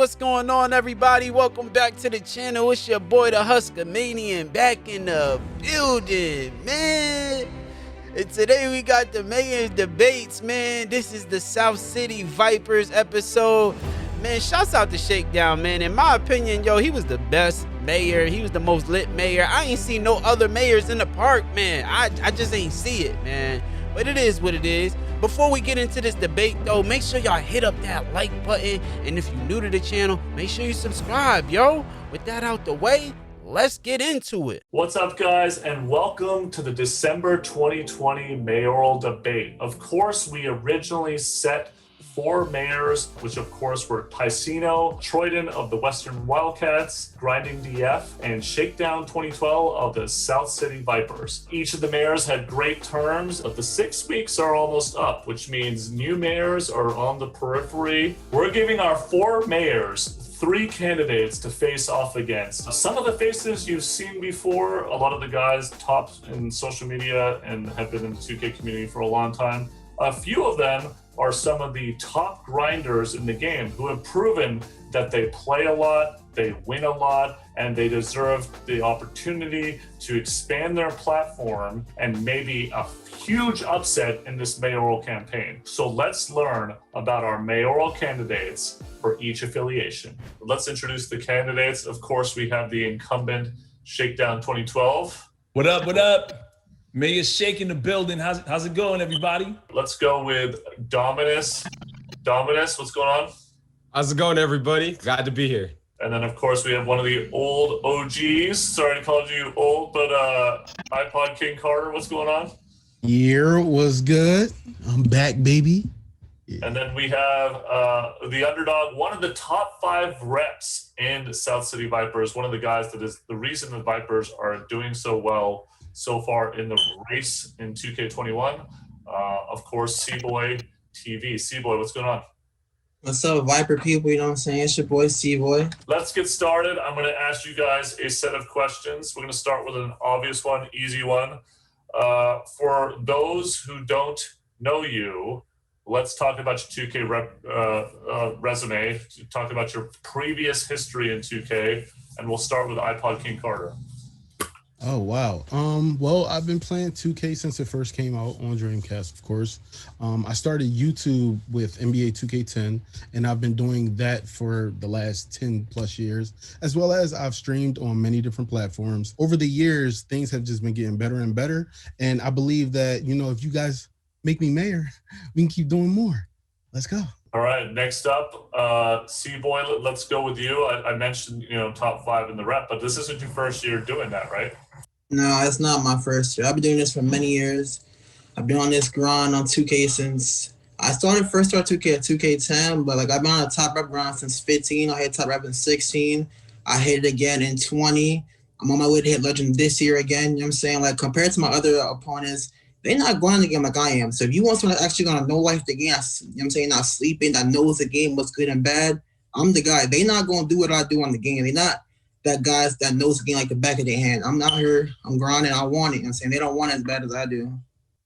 What's going on, everybody? Welcome back to the channel. It's your boy, the Huskamanian, back in the building, man. And today we got the mayor's debates, man. This is the South City Vipers episode. Man, shouts out to Shakedown, man. In my opinion, yo, he was the best mayor. He was the most lit mayor. I ain't seen no other mayors in the park, man. I just ain't see it, man. But it is what it is. Before we get into this debate, though, make sure y'all hit up that like button. And if you're new to the channel, make sure you subscribe, yo. With that out the way, let's get into it. What's up, guys, and welcome to the December 2020 mayoral debate. Of course, we originally set 4 mayors, which of course were Ticino, Troyden of the Western Wildcats, Grinding DF, and Shakedown 2012 of the South City Vipers. Each of the mayors had great terms, but the 6 weeks are almost up, which means new mayors are on the periphery. We're giving our 4 mayors 3 candidates to face off against. Some of the faces you've seen before, a lot of the guys top in social media and have been in the 2K community for a long time. A few of them are some of the top grinders in the game who have proven that they play a lot, they win a lot, and they deserve the opportunity to expand their platform and maybe a huge upset in this mayoral campaign. So let's learn about our mayoral candidates for each affiliation. Let's introduce the candidates. Of course, we have the incumbent Shakedown 2012. What up, what up? Mayor Shake in the building. How's it going, everybody? Let's go with Dominus. Dominus, what's going on? How's it going, everybody? Glad to be here. And then, of course, we have one of the old OGs. Sorry to call you old, but Ipodkingcarter, what's going on? Year was good. I'm back, baby. Yeah. And then we have the underdog, one of the top 5 reps in South City Vipers, one of the guys that is the reason the Vipers are doing so well so far in the race in 2K21. Of course, Cboy TV. Cboy, what's going on? What's up, Viper people? You know what I'm saying? It's your boy, Cboy. Let's get started. I'm going to ask you guys a set of questions. We're going to start with an obvious one, easy one. For those who don't know you, let's talk about your 2K resume. Talk about your previous history in 2K, and we'll start with Ipodkingcarter. Oh, wow. Well, I've been playing 2K since it first came out on Dreamcast, of course. I started YouTube with NBA 2K10, and I've been doing that for the last 10 plus years, as well as I've streamed on many different platforms. Over the years, things have just been getting better and better. And I believe that, you know, if you guys make me mayor, we can keep doing more. Let's go. All right, next up, Cboy, let's go with you. I mentioned, you know, top 5 in the rep, but this isn't your first year doing that, right? No, it's not my first year. I've been doing this for many years. I've been on this grind on 2K since I started 2K at 2K10, but like I've been on a top rep grind since 15. I hit top rep in 16. I hit it again in 20. I'm on my way to hit legend this year again. You know what I'm saying? Like compared to my other opponents, they're not going the game like I am. So if you want someone that's actually gonna know life the game, you know what I'm saying, not sleeping, that knows the game, what's good and bad, I'm the guy. They're not gonna do what I do on the game. They're not that guys that knows the game like the back of their hand. I'm out here, I'm grinding, I want it. You know what I'm saying? They don't want it as bad as I do.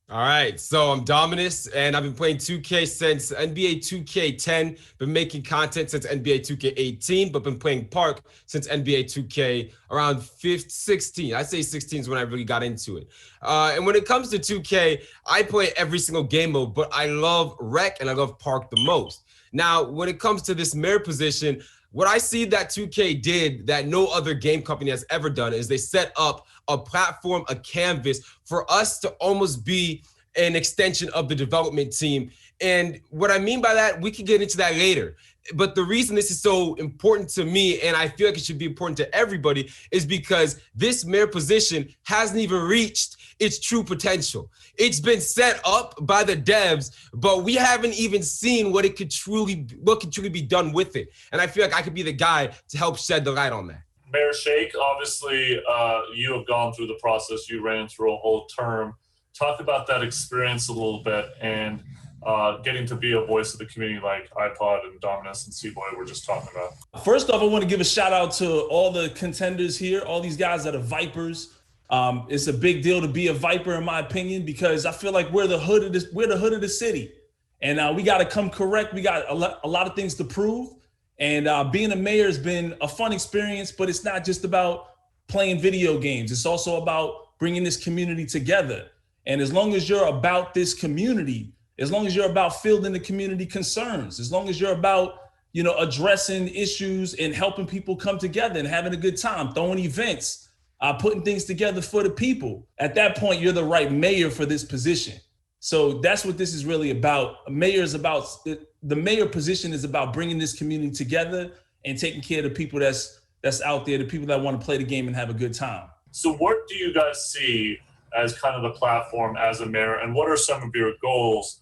All right, so I'm Dominus, and I've been playing 2K since NBA 2K10, been making content since NBA 2K18, but been playing Park since NBA 2K around 16. I'd say 16 is when I really got into it. And when it comes to 2K, I play every single game mode, but I love Rec and I love Park the most. Now, when it comes to this mayor position, what I see that 2K did that no other game company has ever done is they set up a platform, a canvas for us to almost be an extension of the development team. And what I mean by that, we can get into that later. But the reason this is so important to me, and I feel like it should be important to everybody, is because this mayor position hasn't even reached its true potential. It's been set up by the devs, but we haven't even seen what could truly be done with it. And I feel like I could be the guy to help shed the light on that. Mayor Shake, obviously you have gone through the process. You ran through a whole term. Talk about that experience a little bit and getting to be a voice of the community like iPod and Dominus and Cboy we're just talking about. First off, I want to give a shout out to all the contenders here, all these guys that are Vipers. It's a big deal to be a Viper, in my opinion, because I feel like we're the hood of the city, and we got to come correct. We got a lot of things to prove, And being a mayor has been a fun experience, but it's not just about playing video games. It's also about bringing this community together. And as long as you're about this community, as long as you're about fielding the community concerns, as long as you're about, addressing issues and helping people come together and having a good time, throwing events, putting things together for the people, at that point, you're the right mayor for this position. So that's what this is really about. The mayor position is about bringing this community together and taking care of the people that's out there, the people that want to play the game and have a good time. So what do you guys see as kind of the platform as a mayor, and what are some of your goals?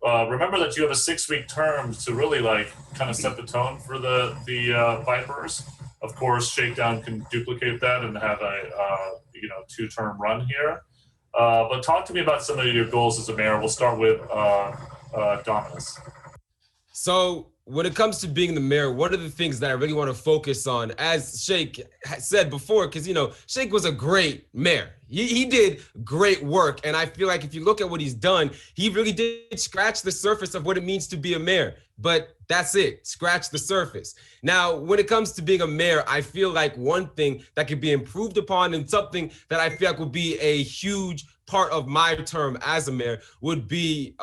Remember that you have a 6-week term to really kind of set the tone for the Vipers. Of course, Shakedown can duplicate that and have a 2-term run here. But talk to me about some of your goals as a mayor. We'll start with Dominus. So when it comes to being the mayor, one of the things that I really want to focus on, as Shake said before, because, Shake was a great mayor. He did great work. And I feel like if you look at what he's done, he really did scratch the surface of what it means to be a mayor. But that's it, scratch the surface. Now, when it comes to being a mayor, I feel like one thing that could be improved upon and something that I feel like would be a huge part of my term as a mayor would be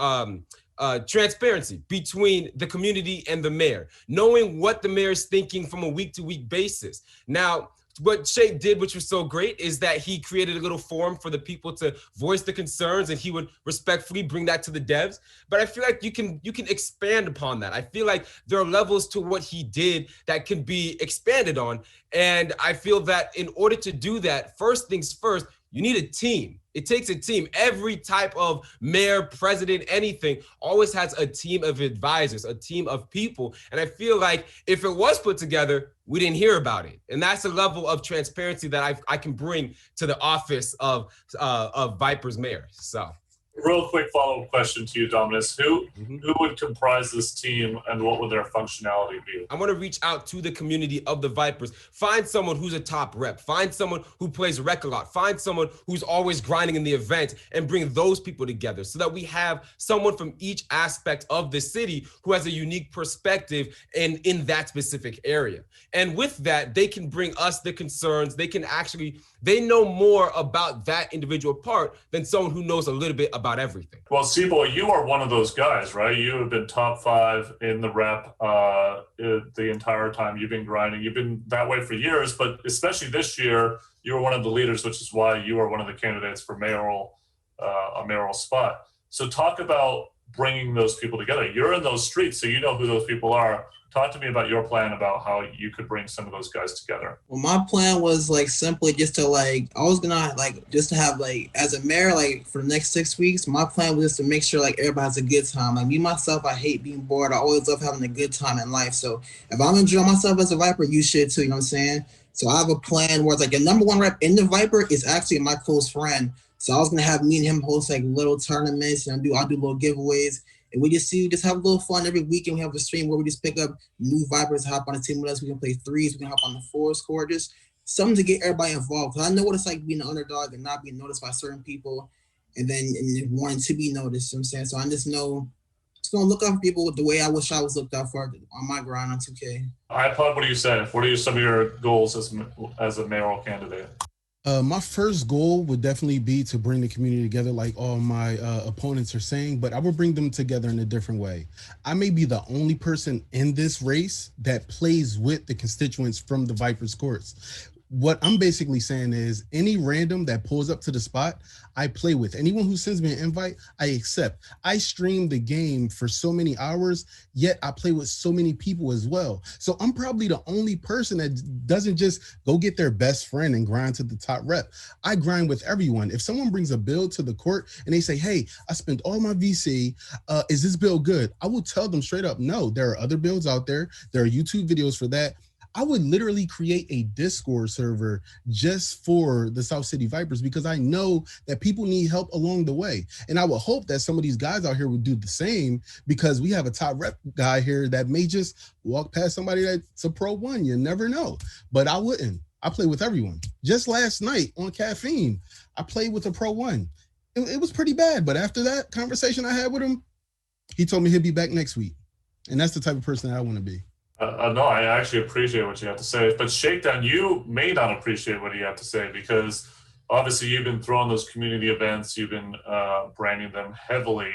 transparency between the community and the mayor, knowing what the mayor is thinking from a week-to-week basis. Now, what Shake did, which was so great, is that he created a little forum for the people to voice the concerns, and he would respectfully bring that to the devs. But I feel like you can expand upon that. I feel like there are levels to what he did that can be expanded on. And I feel that in order to do that, first things first, you need a team. It takes a team. Every type of mayor, president, anything always has a team of advisors, a team of people. And I feel like if it was put together, we didn't hear about it. And that's a level of transparency that I can bring to the office of Vipers mayor. So. Real quick follow-up question to you, Dominus. Who would comprise this team, and what would their functionality be? I want to reach out to the community of the Vipers. Find someone who's a top rep. Find someone who plays rec a lot. Find someone who's always grinding in the event, and bring those people together so that we have someone from each aspect of the city who has a unique perspective in that specific area. And with that, they can bring us the concerns. They know more about that individual part than someone who knows a little bit about everything. Well, Cboy, you are one of those guys, right? You have been top 5 in the rep the entire time you've been grinding. You've been that way for years, but especially this year, you were one of the leaders, which is why you are one of the candidates for a mayoral spot. So talk about bringing those people together. You're in those streets, so you know who those people are. Talk to me about your plan about how you could bring some of those guys together. Well, my plan was simply just to I was gonna just to have as a mayor for the next 6 weeks. My plan was just to make sure everybody has a good time. Me myself, I hate being bored. I always love having a good time in life. So if I'm enjoying myself as a Viper, you should too. You know what I'm saying? So I have a plan where it's the number 1 rep in the Viper is actually my close friend. So I was gonna have me and him host little tournaments, and I'll do little giveaways. And we just have a little fun every weekend. We have a stream where we just pick up new Vipers, hop on the team with us. We can play threes. We can hop on the fours, score, just something to get everybody involved. Because I know what it's like being an underdog and not being noticed by certain people, and wanting to be noticed. You know what I'm saying? So I just know just going to look out for people the way I wish I was looked out for on my grind on 2K. iPod, what do you say? What are some of your goals as a mayoral candidate? My first goal would definitely be to bring the community together, like all my opponents are saying, but I would bring them together in a different way. I may be the only person in this race that plays with the constituents from the Vipers courts. What I'm basically saying is any random that pulls up to the spot, I play with. Anyone who sends me an invite, I accept. I stream the game for so many hours, yet I play with so many people as well. So I'm probably the only person that doesn't just go get their best friend and grind to the top rep. I grind with everyone. If someone brings a build to the court and they say, hey, I spent all my VC, is this build good? I will tell them straight up, no, there are other builds out there. There are YouTube videos for that. I would literally create a Discord server just for the South City Vipers because I know that people need help along the way. And I would hope that some of these guys out here would do the same because we have a top rep guy here that may just walk past somebody that's a Pro 1. You never know. But I wouldn't. I play with everyone. Just last night on Caffeine, I played with a Pro 1. It was pretty bad. But after that conversation I had with him, he told me he'll be back next week. And that's the type of person that I want to be. No, I actually appreciate what you have to say. But Shakedown, you may not appreciate what you have to say because obviously you've been throwing those community events, you've been branding them heavily.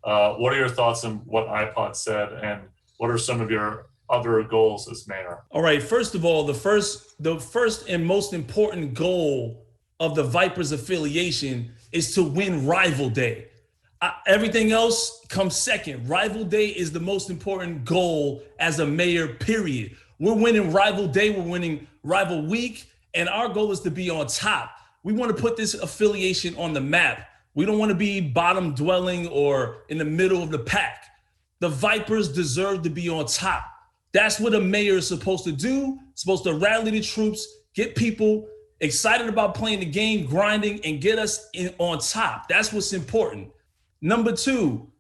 What are your thoughts on what iPod said, and what are some of your other goals as mayor? All right, first of all, the first and most important goal of the Vipers affiliation is to win Rival Day. Everything else comes second. Rival Day is the most important goal as a mayor, period. We're winning Rival Day, we're winning Rival Week, and our goal is to be on top. We want to put this affiliation on the map. We don't want to be bottom dwelling or in the middle of the pack. The Vipers deserve to be on top. That's what a mayor is supposed to do, supposed to rally the troops, get people excited about playing the game, grinding, and get us on top. That's what's important. Number two,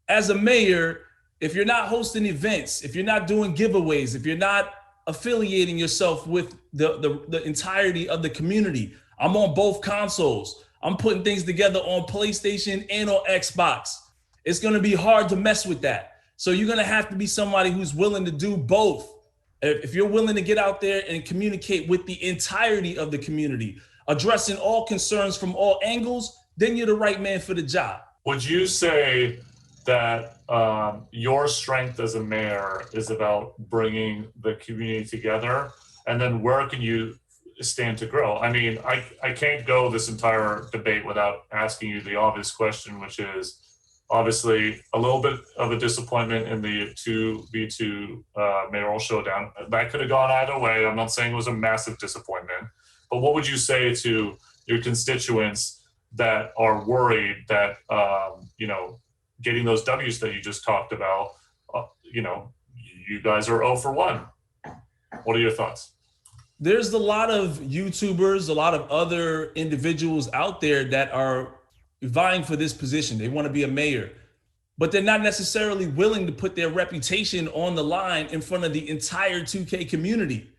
as a mayor, if you're not hosting events, if you're not doing giveaways, if you're not affiliating yourself with the entirety of the community, I'm on both consoles. I'm putting things together on PlayStation and on Xbox. It's going to be hard to mess with that. So you're going to have to be somebody who's willing to do both. If you're willing to get out there and communicate with the entirety of the community, addressing all concerns from all angles, then you're the right man for the job. Would you say that your strength as a mayor is about bringing the community together? And then where can you stand to grow? I mean, I can't go this entire debate without asking you the obvious question, which is obviously a little bit of a disappointment in the 2v2 mayoral showdown. That could have gone either way. I'm not saying it was a massive disappointment, but what would you say to your constituents that are worried that, getting those W's that you just talked about, you guys are 0 for 1. What are your thoughts? There's a lot of YouTubers, a lot of other individuals out there that are vying for this position. They want to be a mayor, but they're not necessarily willing to put their reputation on the line in front of the entire 2K community.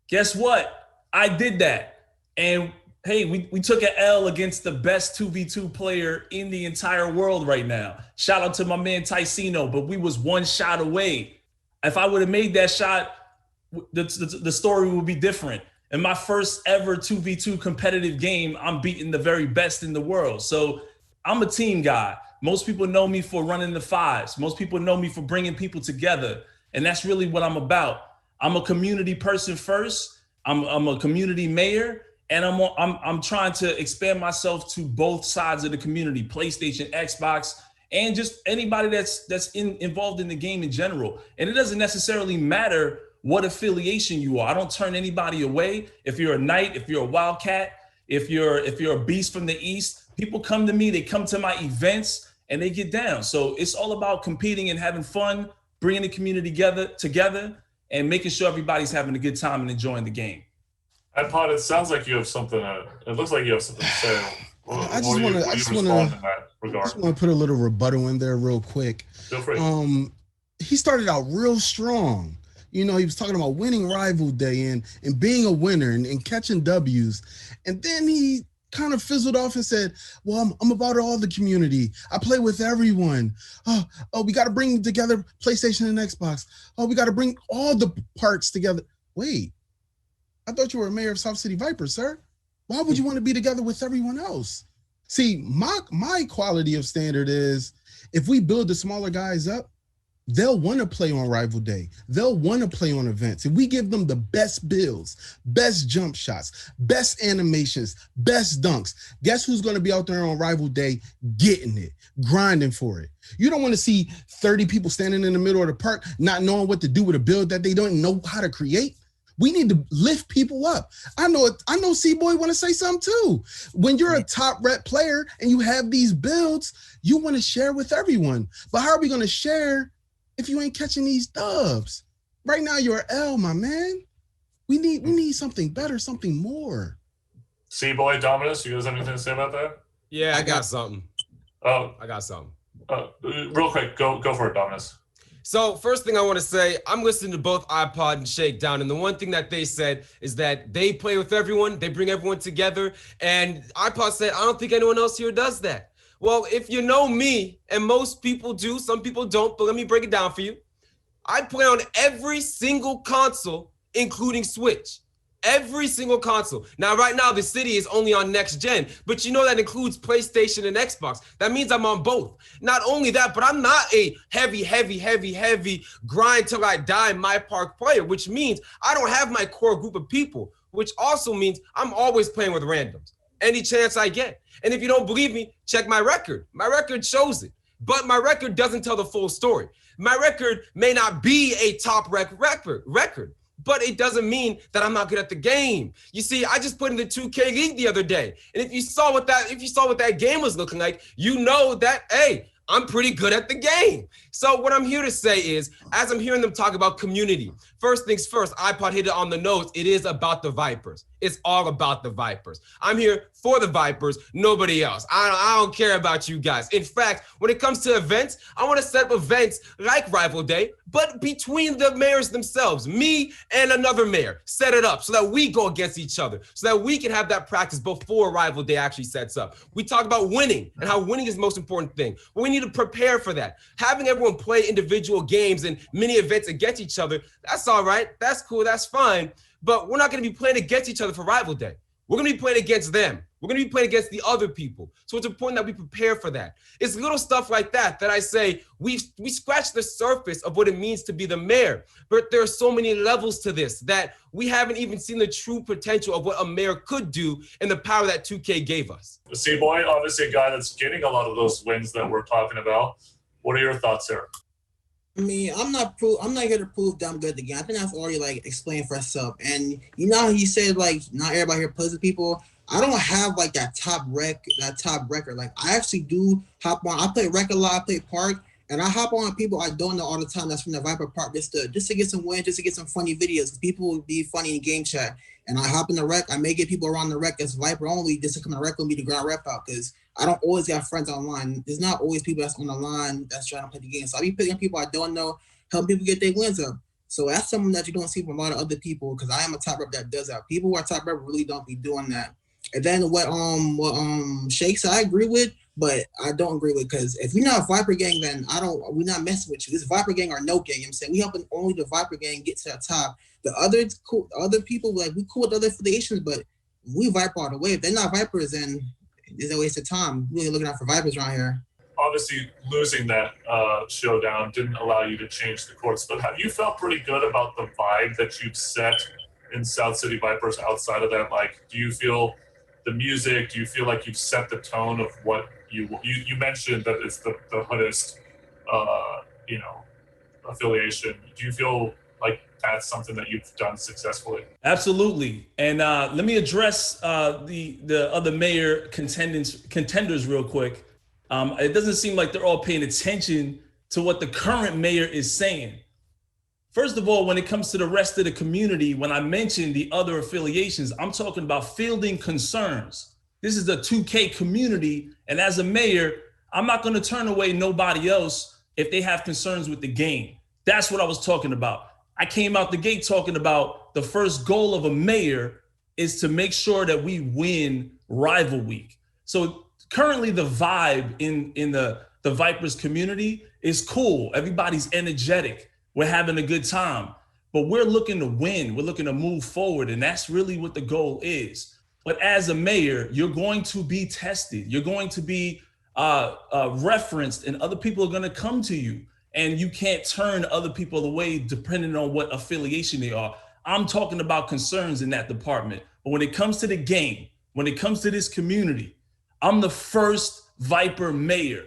Guess what? I did that. And hey, we took an L against the best 2v2 player in the entire world right now. Shout out to my man Ticino, but we was one shot away. If I would have made that shot, the story would be different. In my first ever 2v2 competitive game, I'm beating the very best in the world. So I'm a team guy. Most people know me for running the fives. Most people know me for bringing people together. And that's really what I'm about. I'm a community person first. I'm a community mayor. And I'm trying to expand myself to both sides of the community, PlayStation, Xbox, and just anybody that's involved in the game in general. And it doesn't necessarily matter what affiliation you are. I don't turn anybody away. If you're a Knight, if you're a Wildcat, if you're a Beast from the East, people come to me, they come to my events, and they get down. So it's all about competing and having fun, bringing the community together, and making sure everybody's having a good time and enjoying the game. Ipod, it sounds like you have something. It looks like you have something to say. I just want to put a little rebuttal in there real quick. Feel free. He started out real strong. He was talking about winning Rival Day and being a winner and catching W's. And then he kind of fizzled off and said, well, I'm about all the community. I play with everyone. Oh, we got to bring together PlayStation and Xbox. Oh, we got to bring all the parts together. Wait, I thought you were mayor of South City Vipers, sir. Why would you want to be together with everyone else? See, my quality of standard is if we build the smaller guys up, they'll want to play on Rival Day. They'll want to play on events. If we give them the best builds, best jump shots, best animations, best dunks, guess who's going to be out there on Rival Day getting it, grinding for it? You don't want to see 30 people standing in the middle of the park not knowing what to do with a build that they don't know how to create. We need to lift people up. I know Cboy want to say something too. When you're a top rep player and you have these builds, you want to share with everyone. But how are we going to share if you ain't catching these dubs? Right now you're L, my man. We need something better, something more. Cboy, Dominus, you guys have anything to say about that? Yeah, I got something. Oh, I got something. Real quick, go for it, Dominus. So first thing I want to say, I'm listening to both iPod and Shakedown, and the one thing that they said is that they play with everyone, they bring everyone together, and iPod said, I don't think anyone else here does that. Well, if you know me, and most people do, some people don't, but let me break it down for you. I play on every single console, including Switch. Every single console. Now, right now, the city is only on next gen, but you know that includes PlayStation and Xbox. That means I'm on both. Not only that, but I'm not a heavy grind till I die my park player, which means I don't have my core group of people, which also means I'm always playing with randoms any chance I get. And if you don't believe me, check my record. My record shows it, but my record doesn't tell the full story. My record may not be a top record, but it doesn't mean that I'm not good at the game. You see, I just put in the 2K League the other day, and if you saw what that game was looking like, you know that, hey, I'm pretty good at the game. So what I'm here to say is, as I'm hearing them talk about community, first things first, iPod hit it on the nose. It is about the Vipers. It's all about the Vipers. I'm here for the Vipers, nobody else. I don't care about you guys. In fact, when it comes to events, I want to set up events like Rival Day, but between the mayors themselves, me and another mayor, set it up so that we go against each other, so that we can have that practice before Rival Day actually sets up. We talk about winning and how winning is the most important thing, but we need to prepare for that. Having everyone play individual games and mini events against each other, that's all right, that's cool, that's fine, but we're not going to be playing against each other for Rival Day. We're going to be playing against them. We're going to be playing against the other people. So it's important that we prepare for that. It's little stuff like that I say we scratch the surface of what it means to be the mayor, but there are so many levels to this that we haven't even seen the true potential of what a mayor could do and the power that 2K gave us. Cboy, obviously a guy that's getting a lot of those wins that we're talking about. What are your thoughts there? I mean, I'm not here to prove that I'm good at the game. I think that's already like explained for itself. And you know how he said like not everybody here plays with people. I don't have like that top record. Like I actually do hop on. I play rec a lot. I play park, and I hop on people I don't know all the time. That's from the Viper Park just to get some wins, just to get some funny videos. People will be funny in game chat, and I hop in the rec. I may get people around the rec that's Viper only just to come in the rec with me to ground rep out because I don't always got friends online. There's not always people that's on the line that's trying to play the game. So I be picking people I don't know, helping people get their wins up. So that's something that you don't see from a lot of other people because I am a top rep that does that. People who are top rep really don't be doing that. And then what Shake said, I agree with, but I don't agree with because if we're not a Viper gang, then we're not messing with you. This Viper gang or no gang. You know what I'm saying? We helping only the Viper gang get to the top. The other people, like we cool with other affiliations, but we Viper all the way. If they're not Vipers, then it's a waste of time. We're really looking out for Vipers around here. Obviously, losing that showdown didn't allow you to change the course, but have you felt pretty good about the vibe that you've set in South City Vipers outside of that? Like, do you feel the music, do you feel like you've set the tone of what you mentioned that it's the hoodest, affiliation. Do you feel like that's something that you've done successfully? Absolutely. And let me address the other mayor contenders real quick. It doesn't seem like they're all paying attention to what the current mayor is saying. First of all, when it comes to the rest of the community, when I mention the other affiliations, I'm talking about fielding concerns. This is a 2K community, and as a mayor, I'm not going to turn away nobody else if they have concerns with the game. That's what I was talking about. I came out the gate talking about the first goal of a mayor is to make sure that we win Rival Week. So currently the vibe in the Vipers community is cool. Everybody's energetic. We're having a good time, but we're looking to win. We're looking to move forward, and that's really what the goal is. But as a mayor, you're going to be tested. You're going to be referenced, and other people are going to come to you, and you can't turn other people away depending on what affiliation they are. I'm talking about concerns in that department. But when it comes to the game, when it comes to this community, I'm the first Viper mayor.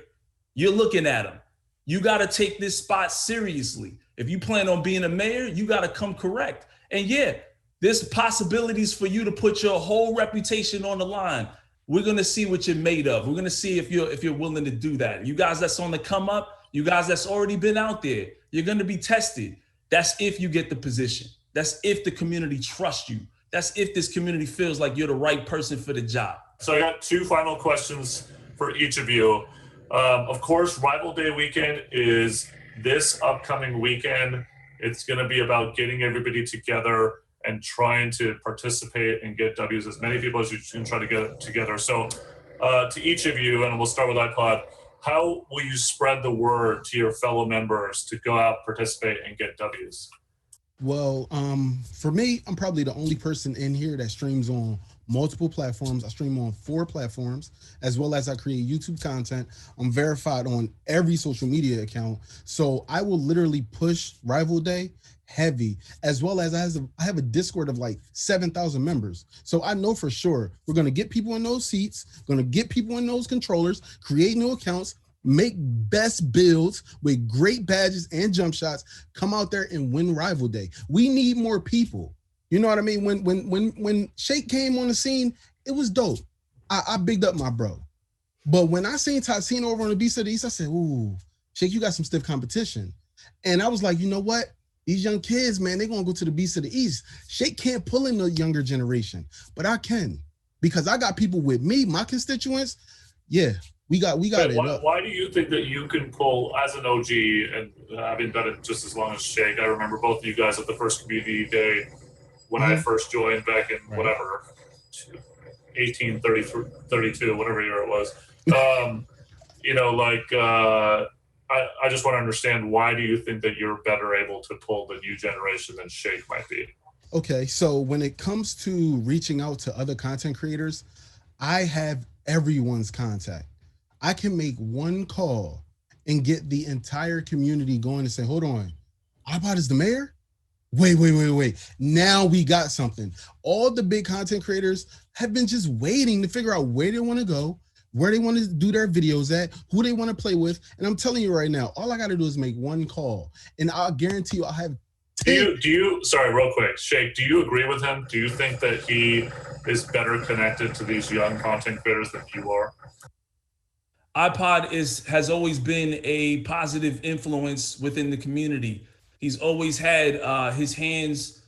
You're looking at him. You got to take this spot seriously. If you plan on being a mayor, you got to come correct. And yeah, there's possibilities for you to put your whole reputation on the line. We're going to see what you're made of. We're going to see if you're willing to do that. You guys that's on the come up, you guys that's already been out there, you're going to be tested. That's if you get the position. That's if the community trusts you. That's if this community feels like you're the right person for the job. So I got two final questions for each of you. Of course, Rival Day weekend is this upcoming weekend. It's going to be about getting everybody together and trying to participate and get W's, as many people as you can try to get together. So to each of you, and we'll start with iPod, how will you spread the word to your fellow members to go out, participate, and get W's? Well, for me, I'm probably the only person in here that streams on multiple platforms. I stream on 4 platforms, as well as I create YouTube content. I'm verified on every social media account. So I will literally push Rival Day heavy, as well as I have a Discord of like 7,000 members. So I know for sure we're going to get people in those seats, going to get people in those controllers, create new accounts, make best builds with great badges and jump shots, come out there and win Rival Day. We need more people. You know what I mean? When Shake came on the scene, it was dope. I bigged up my bro. But when I seen Tatsino over on the Beast of the East, I said, ooh, Shake, you got some stiff competition. And I was like, you know what? These young kids, man, they're going to go to the Beast of the East. Shake can't pull in the younger generation, but I can, because I got people with me, my constituents. Yeah, we got it. Why do you think that you can pull, as an OG, and having done it just as long as Shake? I remember both of you guys at the first community day when I first joined back in whatever, 1832, whatever year it was. I just want to understand, why do you think that you're better able to pull the new generation than Shake might be? Okay, so when it comes to reaching out to other content creators, I have everyone's contact. I can make one call and get the entire community going and say, hold on, iPod is the mayor? Wait. Now we got something. All the big content creators have been just waiting to figure out where they want to go, where they want to do their videos at, who they want to play with. And I'm telling you right now, all I got to do is make one call, and I'll guarantee you I'll have 10. Do you, sorry, real quick, Shake, do you agree with him? Do you think that he is better connected to these young content creators than you are? iPod has always been a positive influence within the community. He's always had his hands,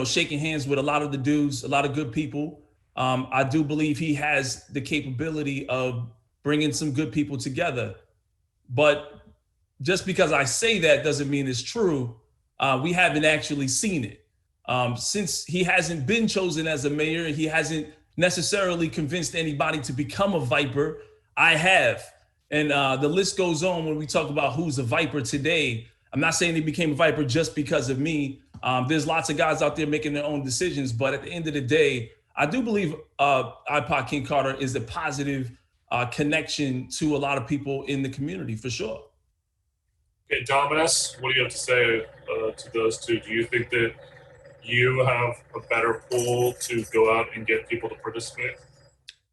shaking hands with a lot of the dudes, a lot of good people. I do believe he has the capability of bringing some good people together. But just because I say that doesn't mean it's true. We haven't actually seen it. Since he hasn't been chosen as a mayor, he hasn't necessarily convinced anybody to become a Viper. I have. And the list goes on when we talk about who's a Viper today. I'm not saying he became a Viper just because of me. There's lots of guys out there making their own decisions. But at the end of the day, I do believe Ipodkingcarter is a positive connection to a lot of people in the community, for sure. Okay, Dominus, what do you have to say to those two? Do you think that you have a better pool to go out and get people to participate?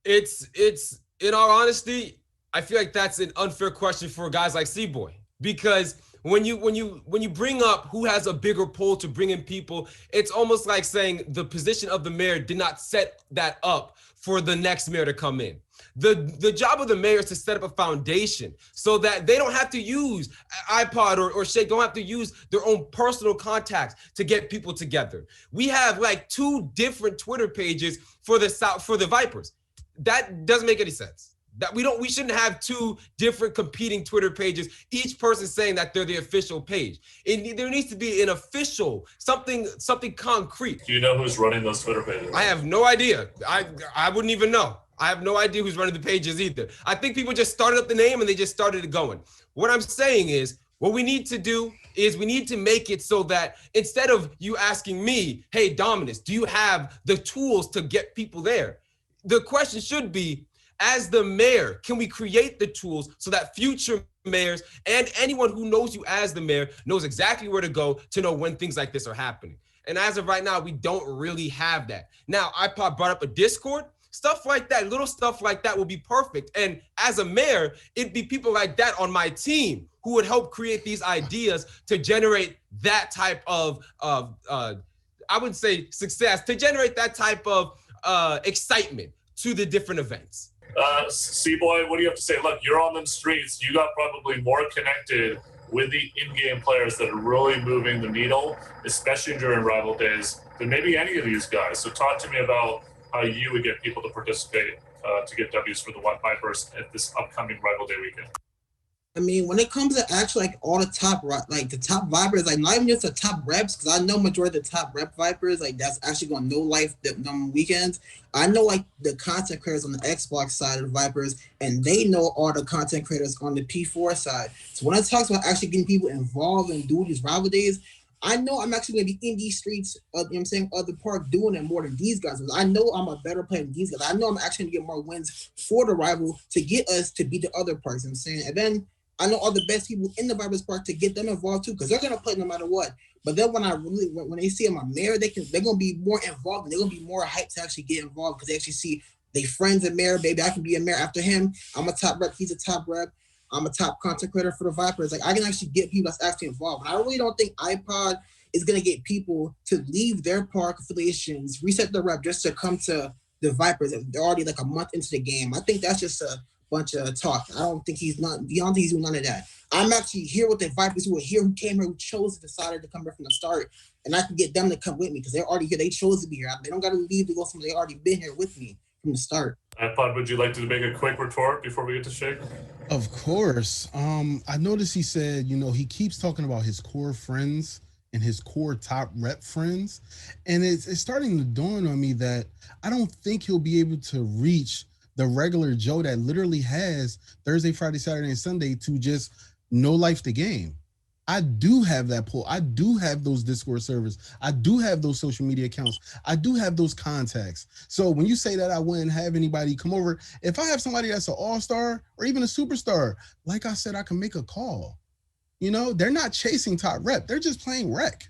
It's in all honesty, I feel like that's an unfair question for guys like Cboy, because when you bring up who has a bigger pull to bring in people, it's almost like saying the position of the mayor did not set that up for the next mayor to come in. The job of the mayor is to set up a foundation so that they don't have to use iPod or Shake, don't have to use their own personal contacts to get people together. We have like 2 different Twitter pages for the Vipers. That doesn't make any sense. That we shouldn't have 2 different competing Twitter pages, each person saying that they're the official page. There needs to be an official, something concrete. Do you know who's running those Twitter pages? I have no idea. I wouldn't even know. I have no idea who's running the pages either. I think people just started up the name and they just started it going. What I'm saying is, what we need to do is we need to make it so that instead of you asking me, hey, Dominus, do you have the tools to get people there? The question should be, as the mayor, can we create the tools so that future mayors and anyone who knows you as the mayor knows exactly where to go to know when things like this are happening? And as of right now, we don't really have that. Now, iPod brought up a Discord. Stuff like that, little stuff like that will be perfect. And as a mayor, it'd be people like that on my team who would help create these ideas to generate that type of I would say success, to generate that type of excitement to the different events. Cboy, what do you have to say? Look, you're on them streets. You got probably more connected with the in-game players that are really moving the needle, especially during rival days, than maybe any of these guys. So talk to me about how you would get people to participate to get W's for the Vipers at this upcoming rival day weekend. I mean, when it comes to actually like all the top, like the top Vipers, like not even just the top reps, because I know majority of the top rep Vipers, like that's actually going no life them weekends. I know like the content creators on the Xbox side of the Vipers, and they know all the content creators on the P4 side. So when it talks about actually getting people involved and doing these rival days, I know I'm actually going to be in these streets, you know what I'm saying, of the park doing it more than these guys. I know I'm a better player than these guys. I know I'm actually going to get more wins for the rival to get us to beat the other parks, you know what I'm saying? And then I know all the best people in the Vipers Park to get them involved too, because they're gonna play no matter what. But then when they see I'm a mayor, they're gonna be more involved and they're gonna be more hyped to actually get involved because they actually see they friends a mayor. Baby, I can be a mayor after him. I'm a top rep. He's a top rep. I'm a top content creator for the Vipers. Like I can actually get people that's actually involved. And I really don't think iPod is gonna get people to leave their park affiliations, reset the rep just to come to the Vipers. They're already like a month into the game. I think that's just a bunch of talk. I don't think he's doing none of that. I'm actually here with the Vipers who are here, who came here, who chose, decided to come here from the start, and I can get them to come with me because they're already here. They chose to be here. They don't got to leave to go somewhere. They already been here with me from the start. Ipod, would you like to make a quick retort before we get to Shake? Of course. I noticed he said, he keeps talking about his core friends and his core top rep friends, and it's starting to dawn on me that I don't think he'll be able to reach the regular Joe that literally has Thursday, Friday, Saturday, and Sunday to just no life the game. I do have that pull. I do have those Discord servers. I do have those social media accounts. I do have those contacts. So when you say that I wouldn't have anybody come over, if I have somebody that's an all-star or even a superstar, like I said, I can make a call. They're not chasing top rep. They're just playing rec.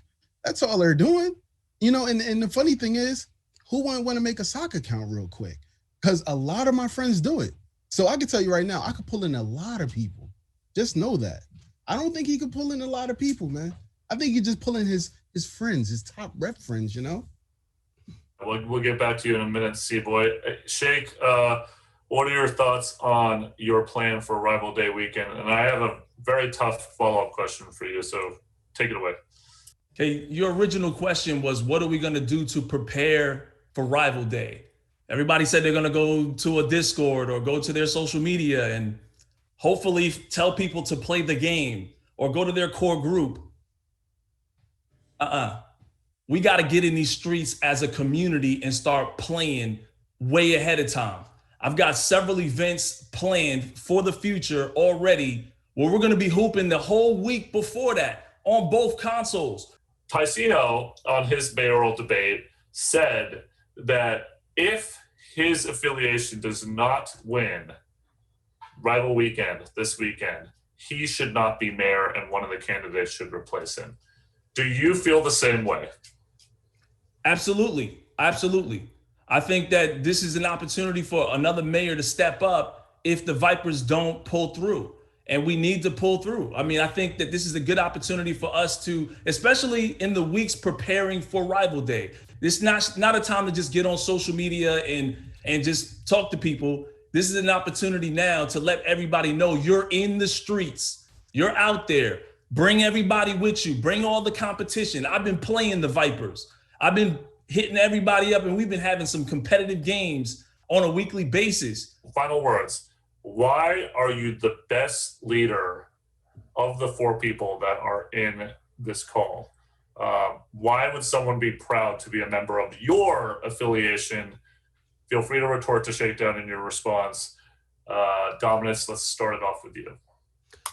That's all they're doing. And the funny thing is, who wouldn't want to make a soccer account real quick? Because a lot of my friends do it. So I can tell you right now, I could pull in a lot of people. Just know that. I don't think he could pull in a lot of people, man. I think he just pull in his friends, his top rep friends, We'll get back to you in a minute, Cboy. Shake, what are your thoughts on your plan for Rival Day weekend? And I have a very tough follow-up question for you, so take it away. Okay, your original question was, what are we going to do to prepare for Rival Day? Everybody said they're going to go to a Discord or go to their social media and hopefully tell people to play the game or go to their core group. We got to get in these streets as a community and start playing way ahead of time. I've got several events planned for the future already where we're going to be hooping the whole week before that on both consoles. Ticino, on his mayoral debate, said that if his affiliation does not win Rival Weekend this weekend, he should not be mayor and one of the candidates should replace him. Do you feel the same way? Absolutely. Absolutely. I think that this is an opportunity for another mayor to step up if the Vipers don't pull through. And we need to pull through. I mean, I think that this is a good opportunity for us to, especially in the weeks preparing for Rival Day. This is not a time to just get on social media and just talk to people. This is an opportunity now to let everybody know you're in the streets. You're out there. Bring everybody with you. Bring all the competition. I've been playing the Vipers. I've been hitting everybody up, and we've been having some competitive games on a weekly basis. Final words. Why are you the best leader of the four people that are in this call? Why would someone be proud to be a member of your affiliation? Feel free to retort to Shakedown in your response. Dominus, let's start it off with you.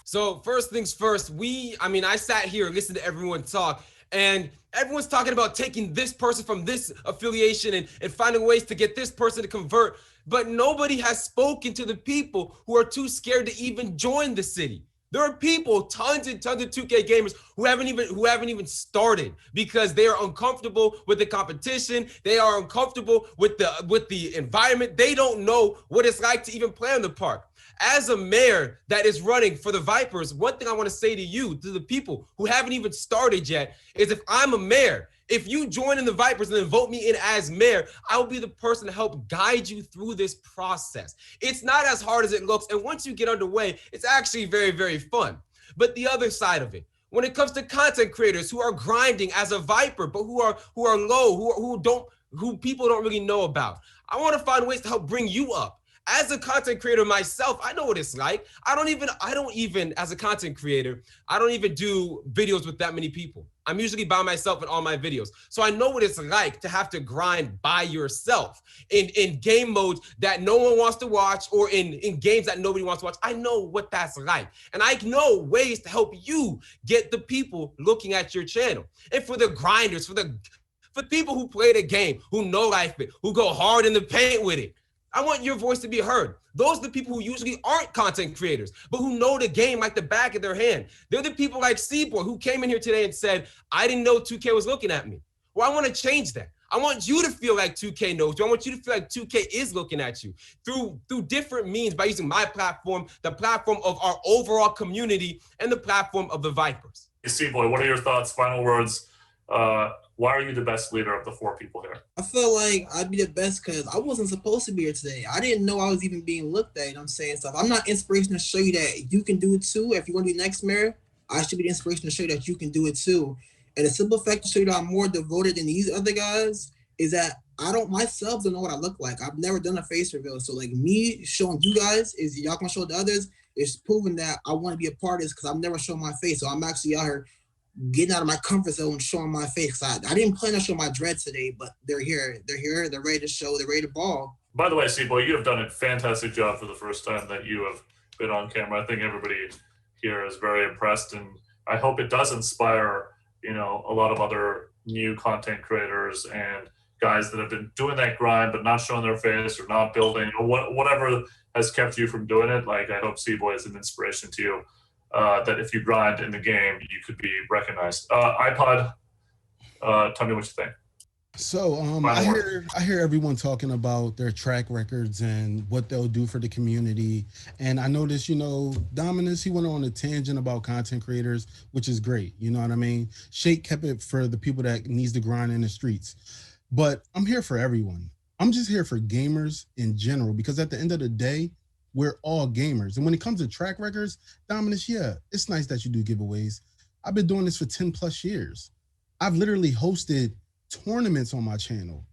So first things first, I sat here and listened to everyone talk, and everyone's talking about taking this person from this affiliation and finding ways to get this person to convert. But nobody has spoken to the people who are too scared to even join the city. There are people, tons and tons of 2K gamers who haven't even started because they are uncomfortable with the competition. They are uncomfortable with the environment. They don't know what it's like to even play in the park. As a mayor that is running for the Vipers, one thing I want to say to you, to the people who haven't even started yet, is if I'm a mayor, if you join in the Vipers and then vote me in as mayor, I will be the person to help guide you through this process. It's not as hard as it looks. And once you get underway, it's actually very, very fun. But the other side of it, when it comes to content creators who are grinding as a Viper, but who are low, who people don't really know about, I want to find ways to help bring you up. As a content creator myself, I know what it's like. I don't even, as a content creator, I don't even do videos with that many people. I'm usually by myself in all my videos. So I know what it's like to have to grind by yourself in game modes that no one wants to watch, or in games that nobody wants to watch. I know what that's like. And I know ways to help you get the people looking at your channel. And for the grinders, for people who play the game, who know life, who go hard in the paint with it, I want your voice to be heard. Those are the people who usually aren't content creators, but who know the game like the back of their hand. They're the people like Cboy who came in here today and said, I didn't know 2K was looking at me. Well, I want to change that. I want you to feel like 2K knows you. I want you to feel like 2K is looking at you through different means, by using my platform, the platform of our overall community, and the platform of the Vipers. Hey, Cboy, what are your thoughts, final words? Why are you the best leader of the 4 people here? I feel like I'd be the best because I wasn't supposed to be here today. I didn't know I was even being looked at. You know what I'm saying? So if I'm not inspiration to show you that you can do it too, if you want to be next mayor, I should be the inspiration to show you that you can do it too. And the simple fact to show you that I'm more devoted than these other guys is that I don't myself don't know what I look like. I've never done a face reveal. So like me showing you guys is y'all gonna show the others. It's proving that I want to be a part of this because I've never shown my face. So I'm actually out here getting out of my comfort zone and showing my face. I didn't plan on showing my dreads today, but they're here. They're here. They're ready to show. They're ready to ball. By the way, Cboy, you have done a fantastic job for the first time that you have been on camera. I think everybody here is very impressed, and I hope it does inspire, a lot of other new content creators and guys that have been doing that grind but not showing their face or not building, or whatever has kept you from doing it. Like, I hope Cboy is an inspiration to you. That if you grind in the game, you could be recognized. iPod, tell me what you think. So I hear everyone talking about their track records and what they'll do for the community. And I noticed, Dominus, he went on a tangent about content creators, which is great. You know what I mean? Shake kept it for the people that needs to grind in the streets. But I'm here for everyone. I'm just here for gamers in general, because at the end of the day, we're all gamers. And when it comes to track records, Dominus, yeah, it's nice that you do giveaways. I've been doing this for 10 plus years. I've literally hosted tournaments on my channel,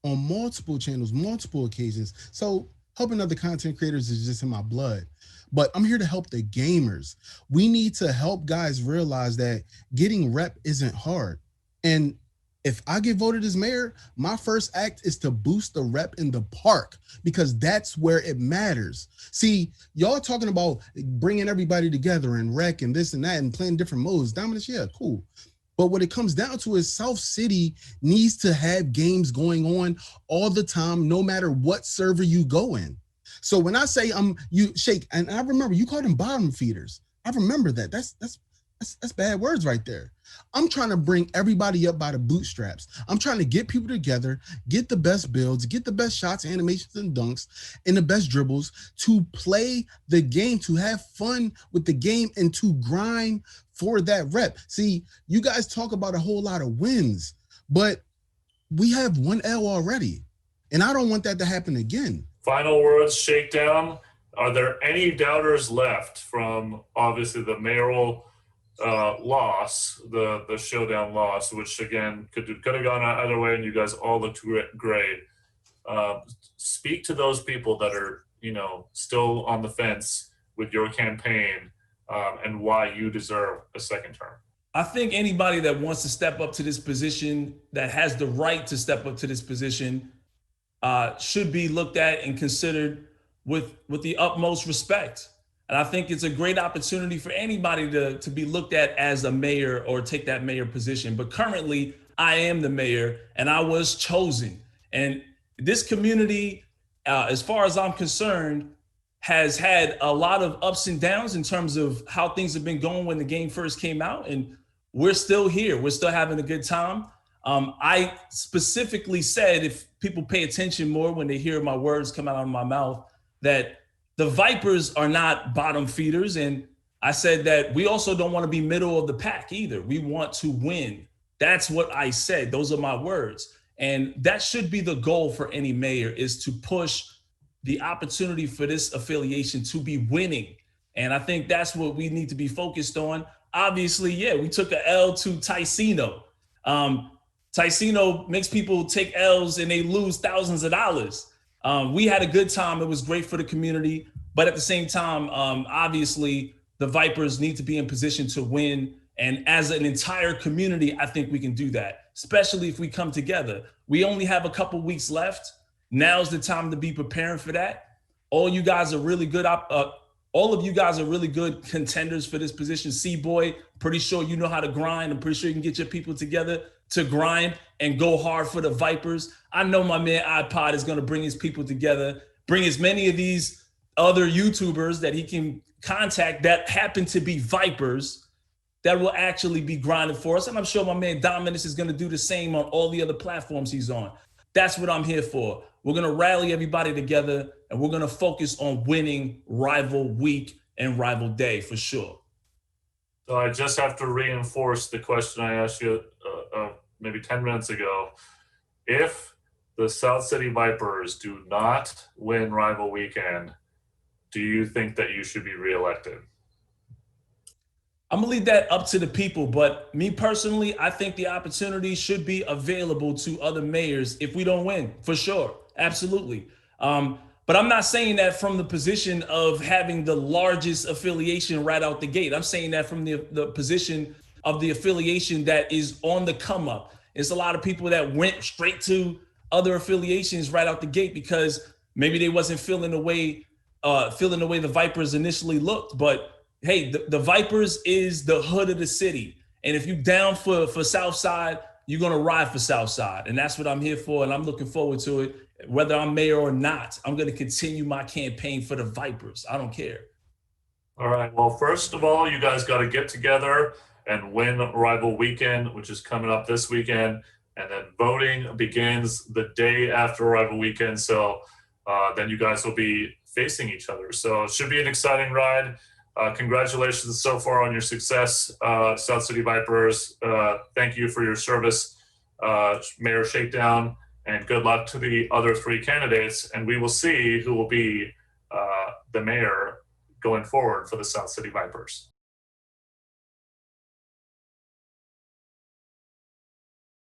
on multiple channels, multiple occasions. So helping other content creators is just in my blood. But I'm here to help the gamers. We need to help guys realize that getting rep isn't hard. And if I get voted as mayor, my first act is to boost the rep in the park, because that's where it matters. See, y'all talking about bringing everybody together and rec and this and that and playing different modes. Dominus, yeah, cool. But what it comes down to is South City needs to have games going on all the time, no matter what server you go in. So when I say you Shake, and I remember you called them bottom feeders. I remember that. That's bad words right there. I'm trying to bring everybody up by the bootstraps. I'm trying to get people together, get the best builds, get the best shots, animations, and dunks, and the best dribbles to play the game, to have fun with the game, and to grind for that rep. See, you guys talk about a whole lot of wins, but we have 1 L already, and I don't want that to happen again. Final words, Shakedown. Are there any doubters left from, obviously, the mayoral loss, the showdown loss, which again could have gone either way, and you guys all looked great. Speak to those people that are still on the fence with your campaign, and why you deserve a second term. I think anybody that wants to step up to this position, that has the right to step up to this position, should be looked at and considered with the utmost respect. And I think it's a great opportunity for anybody to be looked at as a mayor or take that mayor position. But currently, I am the mayor and I was chosen. And this community, as far as I'm concerned, has had a lot of ups and downs in terms of how things have been going when the game first came out. And we're still here. We're still having a good time. I specifically said, if people pay attention more when they hear my words come out of my mouth, that the Vipers are not bottom feeders. And I said that we also don't want to be middle of the pack either. We want to win. That's what I said. Those are my words. And that should be the goal for any mayor, is to push the opportunity for this affiliation to be winning. And I think that's what we need to be focused on. Obviously, yeah, we took a L to Ticino. Ticino makes people take L's and they lose thousands of dollars. We had a good time. It was great for the community. But at the same time, obviously, the Vipers need to be in position to win. And as an entire community, I think we can do that, especially if we come together. We only have a couple weeks left. Now's the time to be preparing for that. All you guys are really good. All of you guys are really good contenders for this position. Cboy, pretty sure you know how to grind. I'm pretty sure you can get your people together to grind and go hard for the Vipers. I know my man iPod is going to bring his people together, bring as many of these other YouTubers that he can contact that happen to be Vipers that will actually be grinding for us. And I'm sure my man Dominus is going to do the same on all the other platforms he's on. That's what I'm here for. We're going to rally everybody together and we're going to focus on winning rival week and rival day for sure. So I just have to reinforce the question I asked you maybe 10 minutes ago. If the South City Vipers do not win rival weekend, do you think that you should be reelected? I'm gonna leave that up to the people, but me personally, I think the opportunity should be available to other mayors if we don't win, for sure, absolutely. But I'm not saying that from the position of having the largest affiliation right out the gate. I'm saying that from the position of the affiliation that is on the come up. It's a lot of people that went straight to other affiliations right out the gate because maybe they wasn't feeling the way the Vipers initially looked, but hey, the Vipers is the hood of the city. And if you down for Southside, you're going to ride for Southside. And that's what I'm here for. And I'm looking forward to it. Whether I'm mayor or not, I'm going to continue my campaign for the Vipers. I don't care. All right. Well, first of all, you guys got to get together and win rival weekend, which is coming up this weekend. And then voting begins the day after rival weekend. So then you guys will be facing each other. So it should be an exciting ride. Congratulations so far on your success, South City Vipers. Thank you for your service, Mayor Shakedown, and good luck to the other three candidates. And we will see who will be the mayor going forward for the South City Vipers.